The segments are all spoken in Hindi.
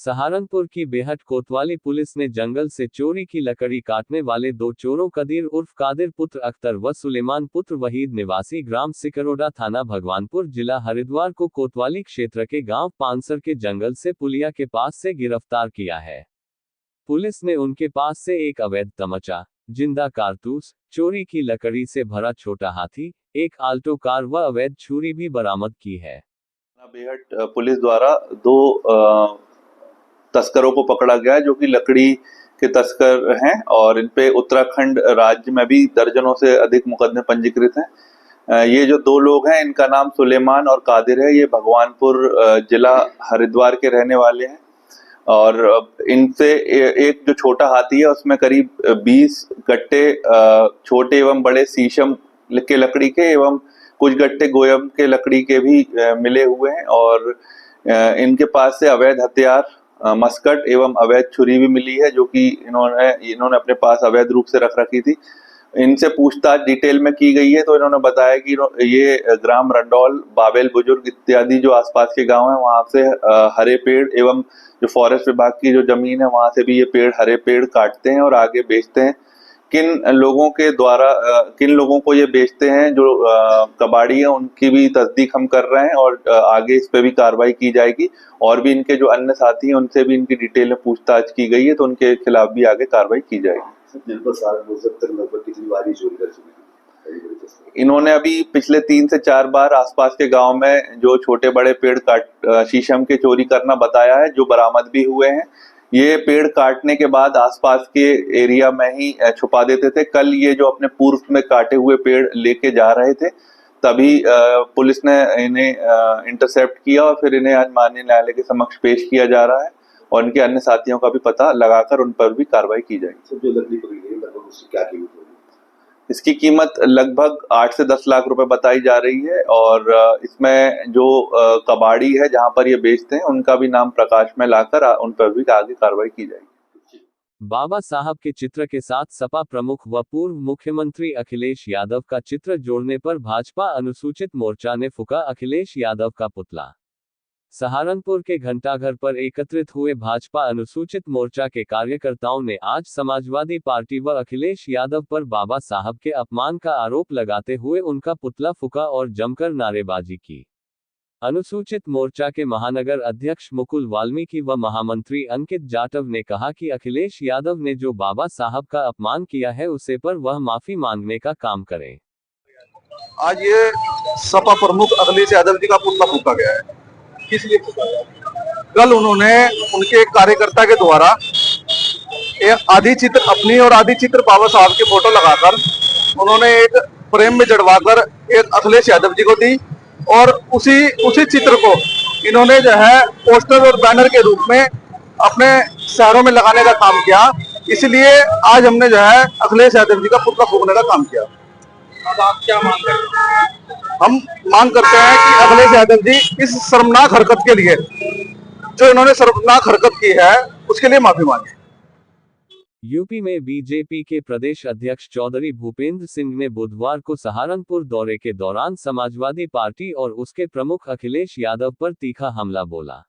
सहारनपुर की बेहट कोतवाली पुलिस ने जंगल से चोरी की लकड़ी काटने वाले दो चोरों कदीर उर्फ कादिर पुत्र अख्तर व सुलेमान पुत्र वहीद निवासी ग्राम सिकरोडा थाना भगवानपुर जिला हरिद्वार को कोतवाली क्षेत्र के गांव पानसर के जंगल से पुलिया के पास से गिरफ्तार किया है। पुलिस ने उनके पास से एक अवैध तमंचा, जिंदा कारतूस, चोरी की लकड़ी से भरा छोटा हाथी, एक आल्टो कार व अवैध छुरी भी बरामद की है। बेहट पुलिस द्वारा दो तस्करों को पकड़ा गया जो कि लकड़ी के तस्कर हैं और इन पे उत्तराखंड राज्य में भी दर्जनों से अधिक मुकदमे पंजीकृत हैं। ये जो दो लोग हैं इनका नाम सुलेमान और कादिर है। ये भगवानपुर जिला हरिद्वार के रहने वाले हैं और इनसे एक जो छोटा हाथी है उसमें करीब 20 गट्टे छोटे एवं बड़े शीशम के लकड़ी के एवं कुछ गट्टे गोयम के लकड़ी के भी मिले हुए हैं और इनके पास से अवैध हथियार मस्कट एवं अवैध छुरी भी मिली है जो कि इन्होंने अपने पास अवैध रूप से रख रखी थी। इनसे पूछताछ डिटेल में की गई है तो इन्होंने बताया कि ये ग्राम रंडौल, बाबेल बुजुर्ग इत्यादि जो आसपास के गांव हैं वहां से हरे पेड़ एवं जो फॉरेस्ट विभाग की जो जमीन है वहां से भी ये हरे पेड़ काटते हैं और आगे बेचते हैं। किन लोगों को ये बेचते हैं जो कबाड़ी है उनकी भी तस्दीक हम कर रहे हैं और आगे इस पे भी कार्रवाई की जाएगी और भी इनके जो अन्य साथी हैं उनसे भी इनकी डिटेल में पूछताछ की गई है तो उनके खिलाफ भी आगे कार्रवाई की जाएगी। इन्होंने अभी पिछले 3 से 4 बार आसपास के गांव में जो छोटे बड़े पेड़ शीशम के चोरी करना बताया है जो बरामद भी हुए हैं। ये पेड़ काटने के बाद आसपास के एरिया में ही छुपा देते थे। कल ये जो अपने पूर्व में काटे हुए पेड़ लेके जा रहे थे तभी पुलिस ने इन्हें इंटरसेप्ट किया और फिर इन्हें आज माननीय न्यायालय के समक्ष पेश किया जा रहा है और इनके अन्य साथियों का भी पता लगाकर उन पर भी कार्रवाई की जाएगी। जो लकड़ी पकड़ी गई लगभग उसकी क्या कीमत होगी? इसकी कीमत लगभग 8 से 10 लाख रुपए बताई जा रही है और इसमें जो कबाड़ी है जहां पर ये बेचते हैं उनका भी नाम प्रकाश में लाकर उन पर भी आगे कार्रवाई की जाएगी। बाबा साहब के चित्र के साथ सपा प्रमुख व पूर्व मुख्यमंत्री अखिलेश यादव का चित्र जोड़ने पर भाजपा अनुसूचित मोर्चा ने फूका अखिलेश यादव का पुतला। सहारनपुर के घंटाघर पर एकत्रित हुए भाजपा अनुसूचित मोर्चा के कार्यकर्ताओं ने आज समाजवादी पार्टी व अखिलेश यादव पर बाबा साहब के अपमान का आरोप लगाते हुए उनका पुतला फूका और जमकर नारेबाजी की। अनुसूचित मोर्चा के महानगर अध्यक्ष मुकुल वाल्मीकि व महामंत्री अंकित जाटव ने कहा कि अखिलेश यादव ने जो बाबा साहब का अपमान किया है उसे पर वह माफी मांगने का काम करें। आज ये सपा प्रमुख अखिलेश यादव जी का पुतला फूका गया है। किस लिए फूका गया? कल उन्होंने उनके कार्यकर्ता के द्वारा एक आधी चित्र अपनी और आधी चित्र बाबा साहब के फोटो लगाकर उन्होंने एक फ्रेम में जड़वाकर एक अखिलेश यादव जी को दी और उसी चित्र को इन्होंने जो है पोस्टर और बैनर के रूप में अपने शहरों में लगाने का काम किया। इसलिए आज हमने जो है अखिलेश यादव जी का पुतला फूकने का काम किया। अब आप क्या मांग रहे हैं? हम मांग करते हैं कि अखिलेश यादव जी इस शर्मनाक हरकत के लिए जो इन्होंने शर्मनाक हरकत की है उसके लिए माफी मांगे। यूपी में बीजेपी के प्रदेश अध्यक्ष चौधरी भूपेंद्र सिंह ने बुधवार को सहारनपुर दौरे के दौरान समाजवादी पार्टी और उसके प्रमुख अखिलेश यादव पर तीखा हमला बोला।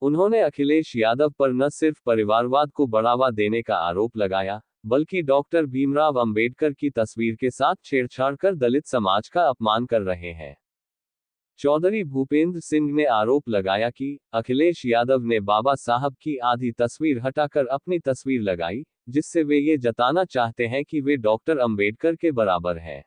उन्होंने अखिलेश यादव पर न सिर्फ परिवारवाद को बढ़ावा देने का आरोप लगाया बल्कि डॉक्टर भीमराव अंबेडकर की तस्वीर के साथ छेड़छाड़ कर दलित समाज का अपमान कर रहे हैं। चौधरी भूपेंद्र सिंह ने आरोप लगाया कि अखिलेश यादव ने बाबा साहब की आधी तस्वीर हटाकर अपनी तस्वीर लगाई जिससे वे ये जताना चाहते हैं कि वे डॉक्टर अंबेडकर के बराबर हैं।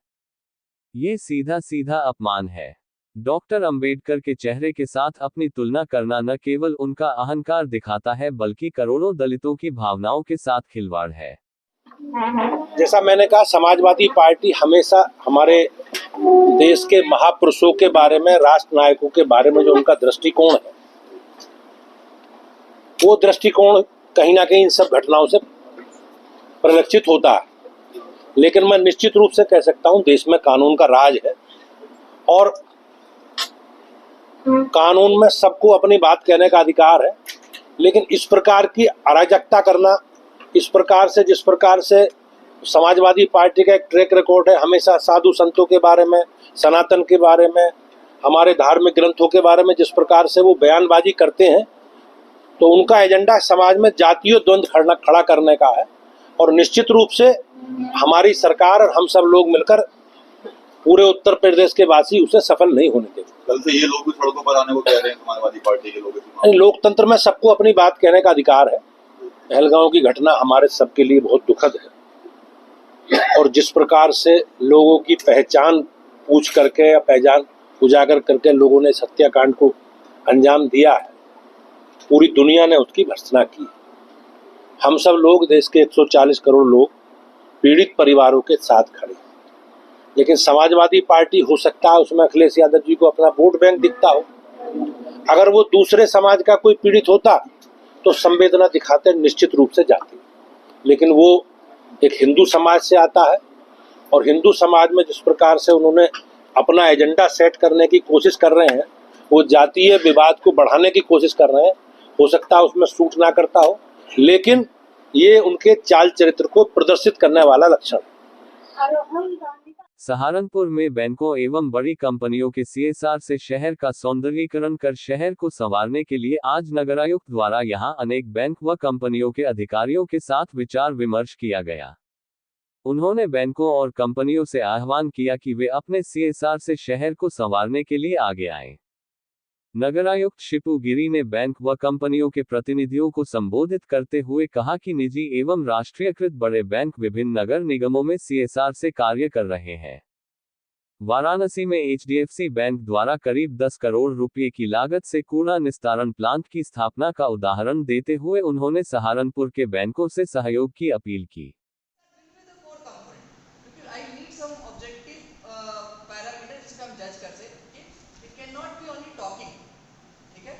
ये सीधा सीधा अपमान है। डॉक्टर अंबेडकर के चेहरे के साथ अपनी तुलना करना न केवल उनका अहंकार दिखाता है बल्कि करोड़ों दलितों की भावनाओं के साथ खिलवाड़ है। जैसा मैंने कहा, समाजवादी पार्टी हमेशा हमारे देश के महापुरुषों के बारे में, राष्ट्र नायकों के बारे में जो उनका दृष्टिकोण है वो दृष्टिकोण कहीं ना कहीं इन सब घटनाओं से परिलक्षित होता है। लेकिन मैं निश्चित रूप से कह सकता हूं देश में कानून का राज है और कानून में सबको अपनी बात कहने का अधिकार है। लेकिन इस प्रकार की अराजकता करना, इस प्रकार से जिस प्रकार से समाजवादी पार्टी का एक ट्रैक रिकॉर्ड है, हमेशा साधु संतों के बारे में, सनातन के बारे में, हमारे धार्मिक ग्रंथों के बारे में जिस प्रकार से वो बयानबाजी करते हैं, तो उनका एजेंडा समाज में जातीय द्वंद्व खड़ा करने का है, और निश्चित रूप से हमारी सरकार और हम सब लोग मिलकर पूरे उत्तर प्रदेश के वासी उसे सफल नहीं होने देंगे। कल से ये लोग भी सड़कों पर आने को कह रहे हैं, समाजवादी पार्टी के लोग इस नहीं, लोकतंत्र में सबको अपनी बात कहने का अधिकार है। पहलगांव की घटना हमारे सबके लिए बहुत दुखद है, और जिस प्रकार से लोगों की पहचान पूछ करके या पहचान उजागर करके लोगों ने इस हत्याकांड को अंजाम दिया है, पूरी दुनिया ने उसकी भर्त्सना की। हम सब लोग, देश के 140 करोड़ लोग पीड़ित परिवारों के साथ खड़े हैं। लेकिन समाजवादी पार्टी, हो सकता है उसमें अखिलेश यादव जी को अपना वोट बैंक दिखता हो, अगर वो दूसरे समाज का कोई पीड़ित होता तो संवेदना दिखाते निश्चित रूप से जाते, लेकिन वो एक हिंदू समाज से आता है, और हिंदू समाज में जिस प्रकार से उन्होंने अपना एजेंडा सेट करने की कोशिश कर रहे हैं, वो जातीय विवाद को बढ़ाने की कोशिश कर रहे हैं। हो सकता है उसमें सूट ना करता हो, लेकिन ये उनके चाल चरित्र को प्रदर्शित करने वाला लक्षण है। सहारनपुर में बैंकों एवं बड़ी कंपनियों के सीएसआर से शहर का सौंदर्यीकरण कर शहर को संवारने के लिए आज नगरायुक्त द्वारा यहां अनेक बैंक व कंपनियों के अधिकारियों के साथ विचार विमर्श किया गया। उन्होंने बैंकों और कंपनियों से आह्वान किया कि वे अपने सीएसआर से शहर को संवारने के लिए आगे आएं। नगरायुक्त शिपू गिरी ने बैंक व कंपनियों के प्रतिनिधियों को संबोधित करते हुए कहा कि निजी एवं राष्ट्रीयकृत बड़े बैंक विभिन्न नगर निगमों में सीएसआर से कार्य कर रहे हैं। वाराणसी में एचडीएफसी बैंक द्वारा करीब 10 करोड़ रुपए की लागत से कूड़ा निस्तारण प्लांट की स्थापना का उदाहरण देते हुए उन्होंने सहारनपुर के बैंकों से सहयोग की अपील की। पैरामीटर्स जिसको हम जज कर सकते, it can not be only talking, ठीक है।